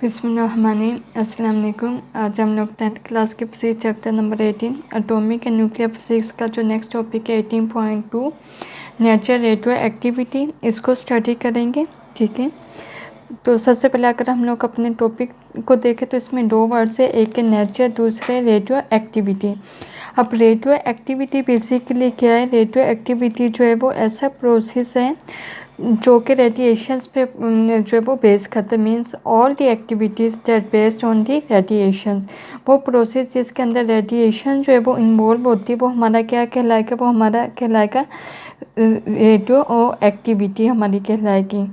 बिस्मिल्लाहिर्रहमानिर्रहीम। अस्सलाम वालेकुम। आज हम लोग 10th क्लास के physics chapter number 18 atomic and nuclear physics का जो नेक्स्ट टॉपिक है 18.2 नेचर रेडियो एक्टिविटी, इसको स्टडी करेंगे। ठीक है, तो सबसे पहले अगर हम लोग अपने टॉपिक को देखें तो इसमें दो वर्ड्स है, एक है नेचर, दूसरे रेडियो एक्टिविटी। अब रेडियो एक्टिविटी बेसिकली क्या है? रेडियो एक्टिविटी जो है वो ऐसा प्रोसेस है जो कि रेडिएशंस पे जो है वो बेस करते, means all the activities that based on the radiations. वो प्रोसेस जिसके अंदर रेडिएशन जो है वो इन्वॉल्व होती है वो हमारा क्या कहलाएगा? वो हमारा कहलाएगा रेडियो एक्टिविटी हमारी कहलाएगी,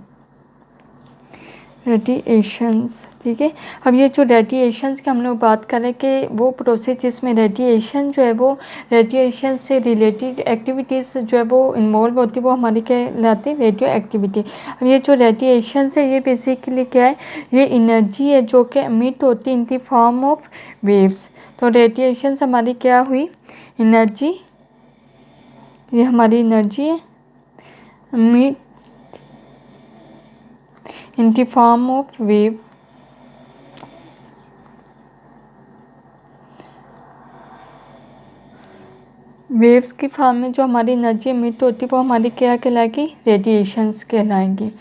रेडिएशंस। ठीक है, अब ये जो रेडिएशंस की हम लोग बात करें कि वो प्रोसेस जिसमें रेडिएशन जो है वो रेडिएशन से रिलेटेड एक्टिविटीज़ जो है वो इन्वॉल्व होती है वो हमारी कहलाती है रेडियो एक्टिविटी। अब ये जो रेडिएशन है ये बेसिकली क्या है? ये एनर्जी है जो कि एमिट होती है in the form of waves. तो रेडिएशन हमारी क्या हुई? एनर्जी, ये हमारी एनर्जी है emit in the form of wave। Waves की फॉर्म में जो हमारी एनर्जी एमिट होती है वो हमारी क्या कहलाएगी? रेडिएशंस कहलाएंगी।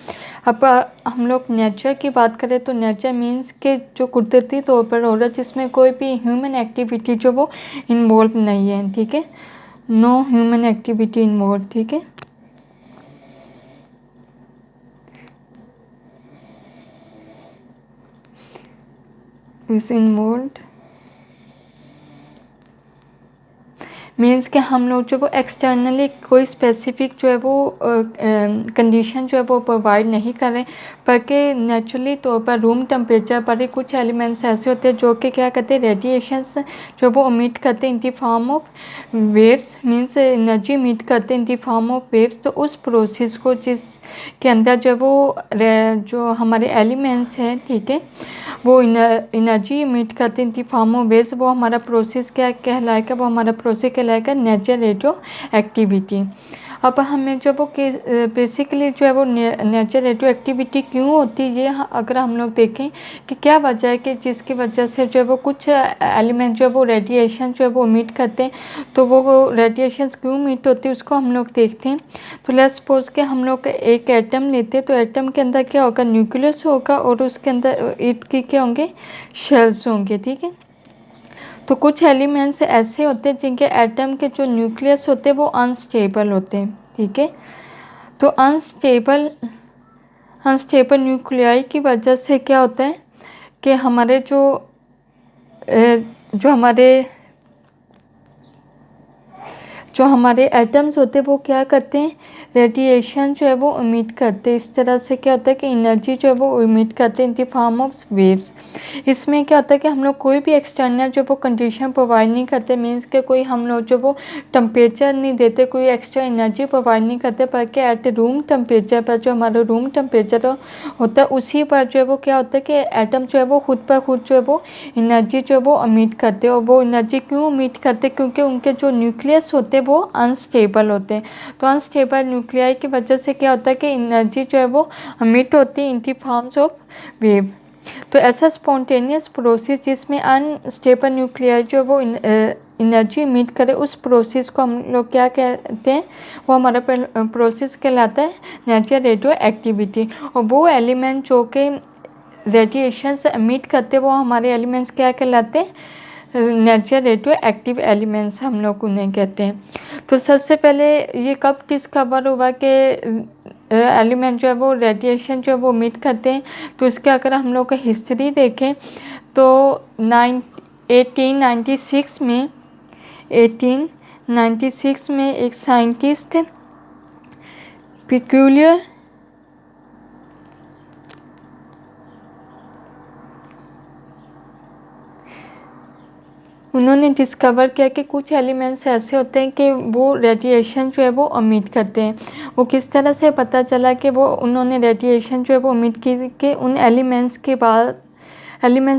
अब हम लोग नेचर की बात करें तो नेचर मीन्स के जो कुदरती तौर पर हो रहा है जिसमें कोई भी ह्यूमन एक्टिविटी जो वो इन्वॉल्व नहीं है। ठीक है, नो ह्यूमन एक्टिविटी इन्वॉल्व। ठीक है, इज इन्वॉल्व मीन्स कि हम लोग जो वो एक्सटर्नली कोई स्पेसिफिक जो है वो कंडीशन जो है वो प्रोवाइड नहीं कर रहे, बल्कि नेचुरली तौर पर रूम टेम्परेचर पर ही कुछ एलिमेंट्स ऐसे होते हैं जो कि क्या करते हैं? रेडिएशंस जो वो एमिट करते हैं in the form of waves, means energy emit करते हैं in the form of waves. तो उस प्रोसेस को जिसके अंदर जो वो जो हमारे एलिमेंट्स हैं, ठीक है, वो एनर्जी एमिट करते हैं in the form of waves, वो हमारा प्रोसेस क्या कहलाएगा? वो हमारा प्रोसेस कहलाएगा नेचर रेडियो एक्टिविटी। अब हमें जो वो बेसिकली जो है वो नेचर रेडियो एक्टिविटी क्यों होती है, ये अगर हम लोग देखें कि क्या वजह है कि जिसकी वजह से जो है वो कुछ एलिमेंट जो है वो रेडिएशन जो है वो एमिट करते हैं, तो वो रेडिएशन क्यों एमिट होती है उसको हम लोग देखते हैं। तो लेट्स सपोज के हम लोग एक एटम लेते हैं, तो एटम के अंदर क्या होगा? न्यूक्लियस होगा और उसके अंदर ईट की क्या होंगे? शेल्स होंगे। ठीक है, तो कुछ एलिमेंट्स ऐसे होते हैं जिनके एटम के जो न्यूक्लियस होते हैं वो अनस्टेबल होते हैं। ठीक है, तो अनस्टेबल न्यूक्लियाई की वजह से क्या होता है कि हमारे जो हमारे एटम्स होते हैं वो क्या करते हैं? रेडिएशन जो है वो एमिट करते हैं। इस तरह से क्या होता है कि एनर्जी जो है वो एमिट करते हैं in the form of waves. इसमें क्या होता है कि हम लोग कोई भी एक्सटर्नल जो वो कंडीशन प्रोवाइड नहीं करते, मीन्स के कोई हम लोग जो वो टेम्परेचर नहीं देते, कोई एक्स्ट्रा एनर्जी प्रोवाइड नहीं करते, बल्कि एट रूम टेम्परेचर पर जो हमारा रूम टेम्परेचर होता है उसी पर जो है वो क्या होता है कि एटम जो है वो खुद पर खुद जो है वो एनर्जी जो है वो एमिट करते हैं। और वो एनर्जी क्यों एमिट करते? क्योंकि उनके जो न्यूक्लियस होते हैं वो अनस्टेबल होते हैं। तो अनस्टेबल न्यूक्लियाई की वजह से क्या होता है कि एनर्जी जो है वो एमिट होती है इन दी फॉर्म्स ऑफ वेव। तो ऐसा स्पॉन्टेनियस प्रोसेस जिसमें अनस्टेबल न्यूक्लियाई जो वो एनर्जी एमिट करे, उस प्रोसेस को हम लोग क्या कहते हैं? वो हमारा प्रोसेस कहलाता है नेचर रेडियो एक्टिविटी। और वो एलिमेंट जो कि रेडिएशन से एमिट करते वो हमारे एलिमेंट्स क्या कहलाते हैं? नेचर रेडियो एक्टिव एलिमेंट्स हम लोग उन्हें कहते हैं। तो सबसे पहले ये कब डिस्कवर हुआ कि एलिमेंट जो है वो रेडिएशन जो है वो एमिट करते हैं? तो इसके अगर हम लोग का हिस्ट्री देखें तो 1896 में एक साइंटिस्ट पिक्यूलियर उन्होंने डिस्कवर किया कि कुछ एलिमेंट्स ऐसे होते हैं कि वो रेडिएशन जो है वो एमिट करते हैं। वो किस तरह से पता चला कि वो उन्होंने रेडिएशन जो है वो एमिट की कि उन एलिमेंट्स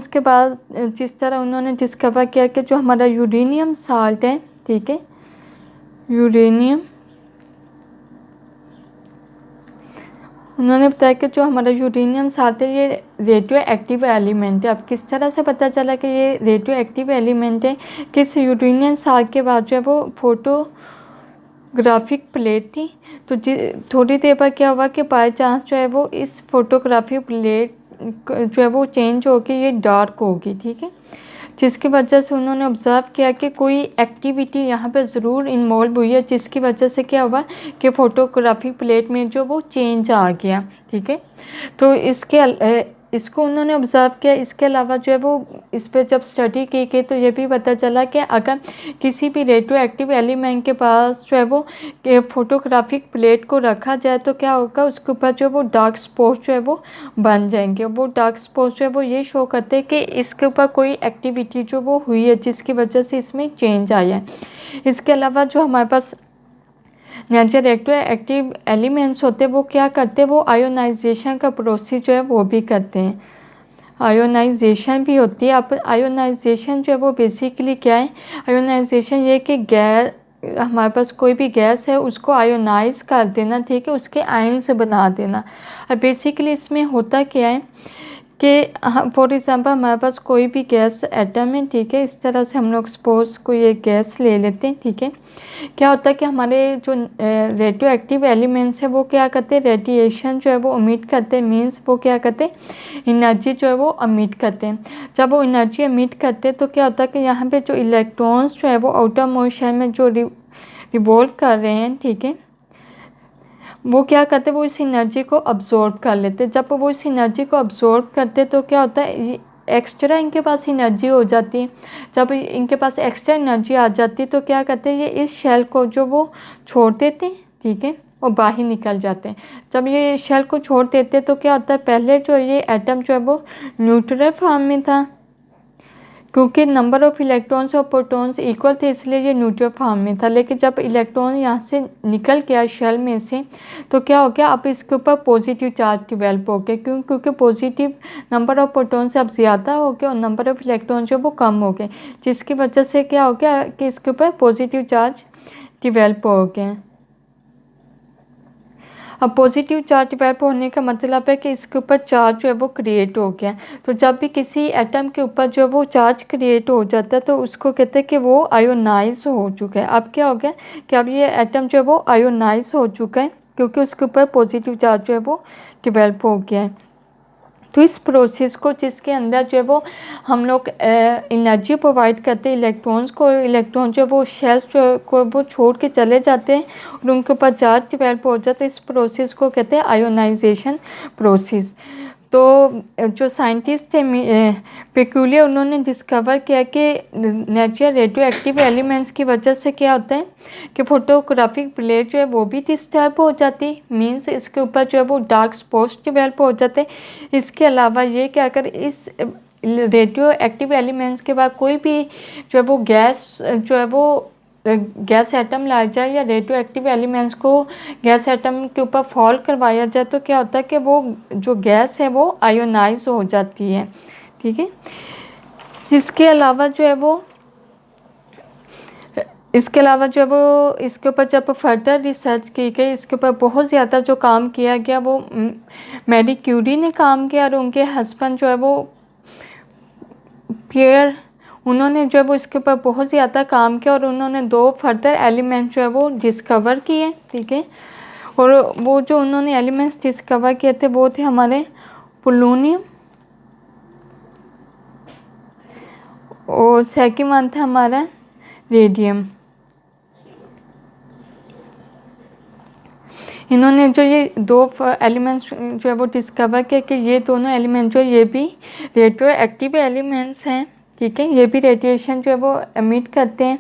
के बाद जिस तरह उन्होंने डिस्कवर किया कि जो हमारा यूरेनियम साल्ट है, ठीक है, यूरेनियम उन्होंने बताया कि जो हमारा यूरेनियम 7 है ये रेडियो एक्टिव एलिमेंट है। अब किस तरह से पता चला कि ये रेडियो एक्टिव एलिमेंट है कि इस यूरेनियम 7 के बाद जो है वो फोटोग्राफिक प्लेट थी, तो थोड़ी देर बाद क्या हुआ कि बाई चांस जो है वो इस फोटोग्राफिक प्लेट जो है वो चेंज होकर ये डार्क होगी, ठीक है, जिसकी वजह से उन्होंने ऑब्ज़र्व किया कि कोई एक्टिविटी यहाँ पे ज़रूर इन्वॉल्व हुई है, जिसकी वजह से क्या हुआ कि फोटोग्राफिक प्लेट में जो वो चेंज आ गया, ठीक है। तो इसको उन्होंने ऑब्ज़र्व किया। इसके अलावा जो है वो इस पर जब स्टडी की गई तो ये भी पता चला कि अगर किसी भी रेडियो एक्टिव एलिमेंट के पास जो है वो फोटोग्राफिक प्लेट को रखा जाए तो क्या होगा, उसके ऊपर जो वो डार्क स्पॉट जो है वो बन जाएंगे। वो डार्क स्पॉट जो है वो ये शो करते हैं कि इसके ऊपर कोई एक्टिविटी जो वो हुई है जिसकी वजह से इसमें चेंज आया है। इसके अलावा जो हमारे पास नेचुरल रेडियो एक्टिव एलिमेंट्स होते हैं वो क्या करते हैं, वो आयोनाइजेशन का प्रोसेस जो है वो भी करते हैं। आयोनाइजेशन भी होती है। अब आयोनाइजेशन जो है वो बेसिकली क्या है, आयोनाइजेशन ये कि गैस, हमारे पास कोई भी गैस है उसको आयोनाइज कर देना, ठीक है, उसके आयन से बना देना। अब बेसिकली इसमें होता क्या है कि फॉर एग्ज़ाम्पल हमारे पास कोई भी गैस एटम है, ठीक है, इस तरह से हम लोग सपोज कोई एक गैस ले लेते हैं, ठीक है। क्या होता है कि हमारे जो रेडियो एक्टिव एलिमेंट्स है वो क्या करते हैं, रेडिएशन जो है वो एमिट करते हैं, मीन्स वो क्या करते हैं, एनर्जी जो है वो एमिट करते हैं। जब वो एनर्जी एमिट करते हैं तो क्या होता है कि यहाँ पे जो इलेक्ट्रॉन्स जो है वो आउटर मोशन में जो रिवॉल्व कर रहे हैं, ठीक है, वो क्या करते हैं, वो इस एनर्जी को अब्जॉर्ब कर लेते हैं। जब वो इस एनर्जी को अब्जॉर्ब करते हैं तो क्या होता है, एक्स्ट्रा इनके पास एनर्जी हो जाती है। जब इनके पास एक्स्ट्रा एनर्जी आ जाती है तो क्या करते हैं, ये इस शेल को जो वो छोड़ देते हैं, ठीक है, और बाहर निकल जाते हैं। जब ये शेल को छोड़ देते हैं तो क्या होता है, पहले जो ये एटम जो है वो न्यूट्रल फॉर्म में था, क्योंकि नंबर ऑफ इलेक्ट्रॉन्स और प्रोटॉन्स इक्वल थे इसलिए ये न्यूट्रल फॉर्म में था। लेकिन जब इलेक्ट्रॉन यहाँ से निकल गया शेल में से तो क्या हो गया, अब इसके ऊपर पॉजिटिव चार्ज डिवेल्प हो गया। क्योंकि पॉजिटिव नंबर ऑफ प्रोटॉन से अब ज़्यादा हो गया और नंबर ऑफ इलेक्ट्रॉन जो वो कम हो गए, जिसकी वजह से क्या हो गया कि इसके ऊपर पॉजिटिव चार्ज डिवेल्प हो गए। अब पॉजिटिव चार्ज डिवेल्प होने का मतलब है कि इसके ऊपर चार्ज जो है वो क्रिएट हो गया। तो जब भी किसी एटम के ऊपर जो है वो चार्ज क्रिएट हो जाता है तो उसको कहते हैं कि वो आयोनाइज हो चुका है। अब क्या हो गया कि अब ये एटम जो है वो आयोनाइज हो चुका है क्योंकि उसके ऊपर पॉजिटिव चार्ज जो है वो डिवेल्प हो गया है। तो इस प्रोसेस को जिसके अंदर जो है वो हम लोग एनर्जी प्रोवाइड करते हैं इलेक्ट्रॉन्स को, इलेक्ट्रॉन जो वो शेल्स जो को वो छोड़ के चले जाते हैं और उनके ऊपर चार्ज डिवेल्प हो जाता है, इस प्रोसेस को कहते हैं आयोनाइजेशन प्रोसेस। तो जो साइंटिस्ट थे पेक्यूलियर, उन्होंने डिस्कवर किया कि नेचुरल रेडियो एक्टिव एलिमेंट्स की वजह से क्या होता है कि फोटोग्राफिक प्लेट जो है वो भी डिस्टर्ब हो जाती, मीन्स इसके ऊपर जो है वो डार्क स्पॉट्स डेवलप हो जाते। इसके अलावा ये कि अगर इस रेडियो एक्टिव एलिमेंट्स के बाद कोई भी जो है वो गैस जो है वो गैस एटम लाया जाए या रेडियो एक्टिव एलिमेंट्स को गैस एटम के ऊपर फॉल करवाया जाए तो क्या होता है कि वो जो गैस है वो आयोनाइज हो जाती है, ठीक है। इसके अलावा जो है वो इसके ऊपर जब फर्दर रिसर्च की गई, इसके ऊपर बहुत ज़्यादा जो काम किया गया वो मैरी क्यूरी ने काम किया और उनके हस्बैंड जो है वो पियर, उन्होंने जो है वो इसके ऊपर बहुत ज़्यादा काम किया और उन्होंने 2 फर्दर एलिमेंट जो है वो डिस्कवर किए, ठीक है। और वो जो उन्होंने एलिमेंट्स डिस्कवर किए थे वो थे हमारे पोलोनियम और सेकंड वन था हमारा रेडियम। इन्होंने जो ये 2 एलिमेंट्स जो है वो डिस्कवर किया कि ये दोनों एलिमेंट जो ये भी रेडियो एक्टिव एलिमेंट्स हैं, ठीक है, ये भी रेडिएशन जो है वो एमिट करते हैं।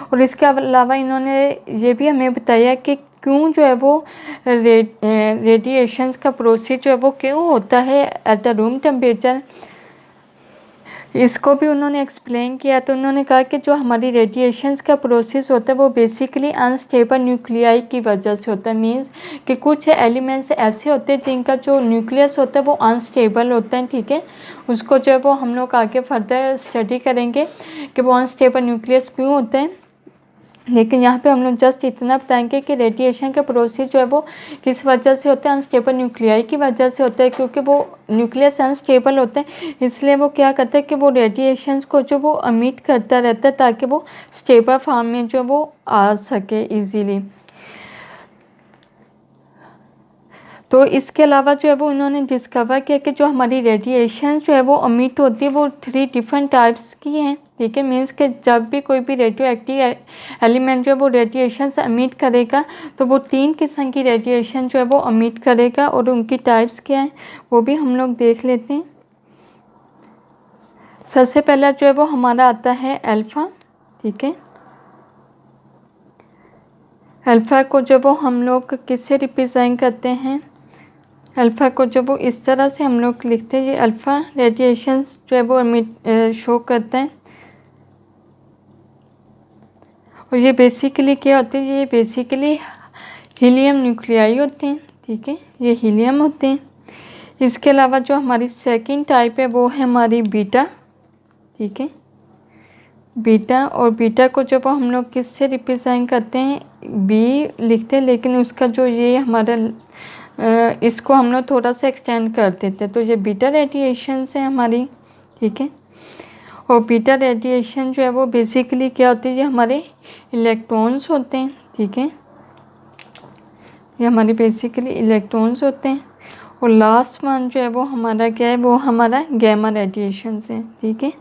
और इसके अलावा इन्होंने ये भी हमें बताया कि क्यों जो है वो रेडिएशंस का प्रोसेस जो है वो क्यों होता है एट द रूम टेम्परेचर, इसको भी उन्होंने एक्सप्लेन किया। तो उन्होंने कहा कि जो हमारी रेडिएशंस का प्रोसेस होता है वो बेसिकली अनस्टेबल न्यूक्लियाई की वजह से होता है। मीन्स कि कुछ एलिमेंट्स ऐसे होते हैं जिनका जो न्यूक्लियस होता है वो अनस्टेबल होता है, ठीक है। उसको जो है वो हम लोग आगे फर्दर स्टडी करेंगे कि वो अनस्टेबल न्यूक्लियस क्यों होते हैं। लेकिन यहाँ पे हम लोग जस्ट इतना बताएंगे कि रेडिएशन के प्रोसेस जो है वो किस वजह से होते हैं, अनस्टेबल न्यूक्लियाई की वजह से होता है, क्योंकि वो न्यूक्लियस अनस्टेबल होते हैं, इसलिए वो क्या करते हैं कि वो रेडिएशंस को जो वो अमिट करता रहता है ताकि वो स्टेबल फॉर्म में जो वो आ सके ईजीली। तो इसके अलावा जो है वो उन्होंने डिस्कवर किया कि जो हमारी रेडिएशन जो है वो अमिट होती है वो 3 डिफरेंट टाइप्स की हैं, ठीक है। मीन्स कि जब भी कोई भी रेडियो एक्टिव एलिमेंट जो है वो रेडिएशन से अमिट करेगा तो वो 3 किस्म की रेडिएशन जो है वो अमिट करेगा, और उनकी टाइप्स क्या हैं वो भी हम लोग देख लेते हैं। सबसे पहला जो है वो हमारा आता है अल्फ़ा, ठीक है। अल्फ़ा को जब वो हम लोग किससे रिप्रेजेंट करते हैं, अल्फ़ा को जब वो इस तरह से हम लोग लिखते हैं, ये अल्फ़ा रेडिएशंस जो है वो अमिट शो करते हैं। और ये बेसिकली क्या होते हैं, ये बेसिकली हीलियम न्यूक्लियाई होते हैं, ठीक है, ये हीलियम होते हैं। इसके अलावा जो हमारी सेकंड टाइप है वो है हमारी बीटा, ठीक है, बीटा। और बीटा को जब हम लोग किससे रिप्रेजेंट करते हैं, बी लिखते हैं, लेकिन उसका जो ये हमारा इसको हम लोग थोड़ा सा एक्सटेंड कर देते हैं, तो ये बीटा रेडिएशन है हमारी, ठीक है। और बीटा रेडिएशन जो है वो बेसिकली क्या होती है, ये हमारे इलेक्ट्रॉन्स होते हैं, ठीक है, ये हमारे बेसिकली इलेक्ट्रॉन्स होते हैं। और लास्ट वन जो है वो हमारा क्या है, वो हमारा गैमा रेडिएशन है, ठीक है।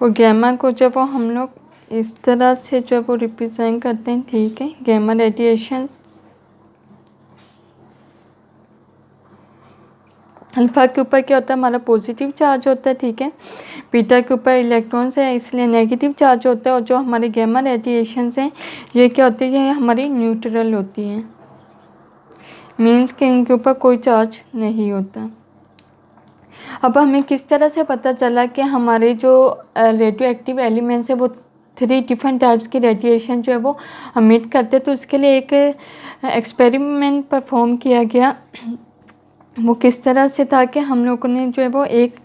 और गैमा को जब वो हम लोग इस तरह से जब वो रिप्रेजेंट करते हैं, ठीक है, गैमा रेडिएशन। अल्फ़ा के ऊपर क्या होता है, हमारा पॉजिटिव चार्ज होता है, ठीक है। बीटा के ऊपर इलेक्ट्रॉन्स है इसलिए नेगेटिव चार्ज होता है। और जो हमारे गैमा रेडिएशंस हैं ये क्या होती है, ये हमारी न्यूट्रल होती हैं, मीन्स कि इनके ऊपर कोई चार्ज नहीं होता। अब हमें किस तरह से पता चला कि हमारे जो रेडियो एक्टिव एलिमेंट्स है वो 3 डिफरेंट टाइप्स की रेडिएशन जो है वो अमिट करते, तो उसके लिए एक एक्सपेरिमेंट परफॉर्म किया गया। वो किस तरह से था कि हम लोगों ने जो है वो एक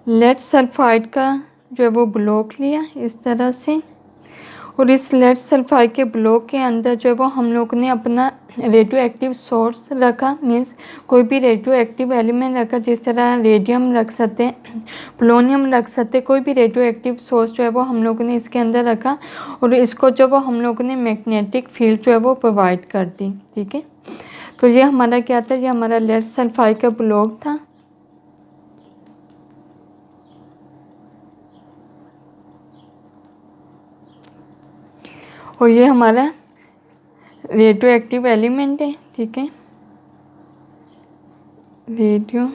लेड सल्फाइड का जो है वो ब्लॉक लिया इस तरह से, और इस लेड सल्फाइड के ब्लॉक के अंदर जो है वो हम लोग ने अपना रेडियो एक्टिव सोर्स रखा, मीन्स कोई भी रेडियो एक्टिव एलिमेंट रखा, जिस तरह रेडियम रख सकते हैं, पोलोनियम रख सकते, कोई भी रेडियो एक्टिव सोर्स जो है वो हम लोगों ने इसके अंदर रखा, और इसको जो वो हम लोगों ने मैग्नेटिक फील्ड जो है वो प्रोवाइड कर दी, ठीक है। तो ये हमारा क्या था, ये हमारा लेड सल्फाइड का ब्लॉक था। और ये हमारा रेडियो एक्टिव एलिमेंट है, ठीक है, रेडियो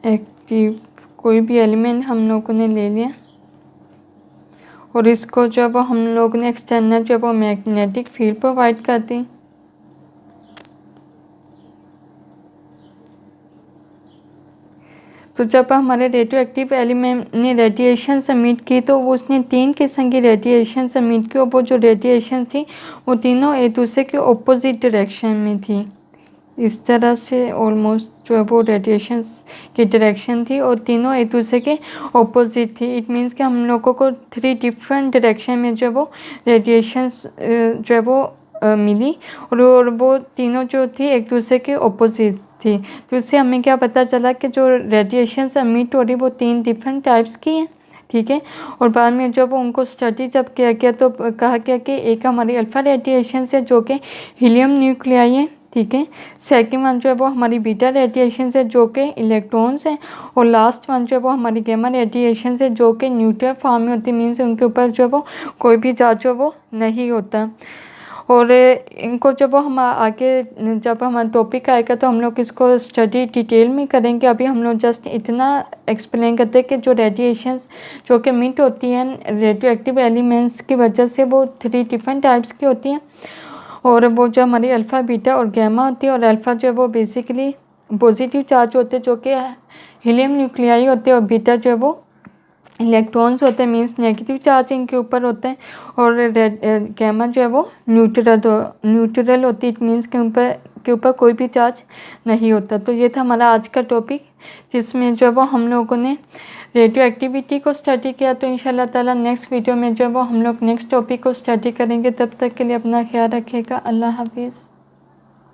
एक्टिव कोई भी एलिमेंट हम लोगों ने ले लिया, और इसको जब हम लोग ने एक्सटर्नल जब वो मैग्नेटिक फील्ड प्रोवाइड कर दी। तो जब हमारे रेडियो एक्टिव एलिमेंट ने रेडिएशन सबमिट की तो उसने 3 किस्म की रेडिएशन सबमिट की, और वो जो रेडिएशन थी वो तीनों एक दूसरे के ऑपोजिट डायरेक्शन में थी, इस तरह से ऑलमोस्ट जो है वो रेडिएशन की डायरेक्शन थी और तीनों एक दूसरे के ऑपोजिट थी। इट मीन्स कि हम लोगों को 3 डिफरेंट डायरेक्शन में जो वो रेडिएशन जो है वो मिली, और वो तीनों जो थी एक दूसरे के ऑपोजिट थी। तो उससे हमें क्या पता चला कि जो रेडिएशन सबमिट हो रही वो 3 डिफरेंट टाइप्स की हैं, ठीक है। और बाद में जब उनको स्टडी जब किया गया तो कहा गया कि एक हमारी अल्फ़ा रेडिएशन से जो कि हीलियम न्यूक्लियाई है, ठीक है। सेकंड वन जो है वो हमारी बीटा रेडिएशन से जो कि इलेक्ट्रॉन्स हैं, और लास्ट वन जो है वो हमारी गैमा रेडिएशन से जो कि न्यूट्रल फॉर्म में होती है, मीन्स उनके ऊपर जो वो कोई भी चार्ज जो वो नहीं होता। और इनको जब हम आगे जब हमारा टॉपिक आएगा तो हम लोग इसको स्टडी डिटेल में करेंगे। अभी हम लोग जस्ट इतना एक्सप्लेन करते हैं कि जो रेडिएशंस जो कि मिट होती हैं रेडियो एक्टिव एलिमेंट्स की वजह से वो 3 डिफरेंट टाइप्स की होती हैं, और वो जो हमारी अल्फ़ा बीटा और गैमा होती है। और अल्फ़ा जो है वो बेसिकली पॉजिटिव चार्ज होते हैं जो कि हीलियम न्यूक्लियाई होते हैं, और बीटा जो है वो इलेक्ट्रॉन्स होते हैं मीन्स नेगेटिव चार्ज इनके ऊपर होते हैं, और रेड गैमा जो है वो न्यूट्रल होती है, इट मीन्स के ऊपर कोई भी चार्ज नहीं होता। तो ये था हमारा आज का टॉपिक, जिसमें जो है वो हम लोगों ने रेडियो एक्टिविटी को स्टडी किया। तो इंशाल्लाह ताला नेक्स्ट वीडियो में जो है वो हम लोग नेक्स्ट टॉपिक को स्टडी करेंगे। तब तक के लिए अपना ख्याल रखिएगा। अल्लाह हाफिज़।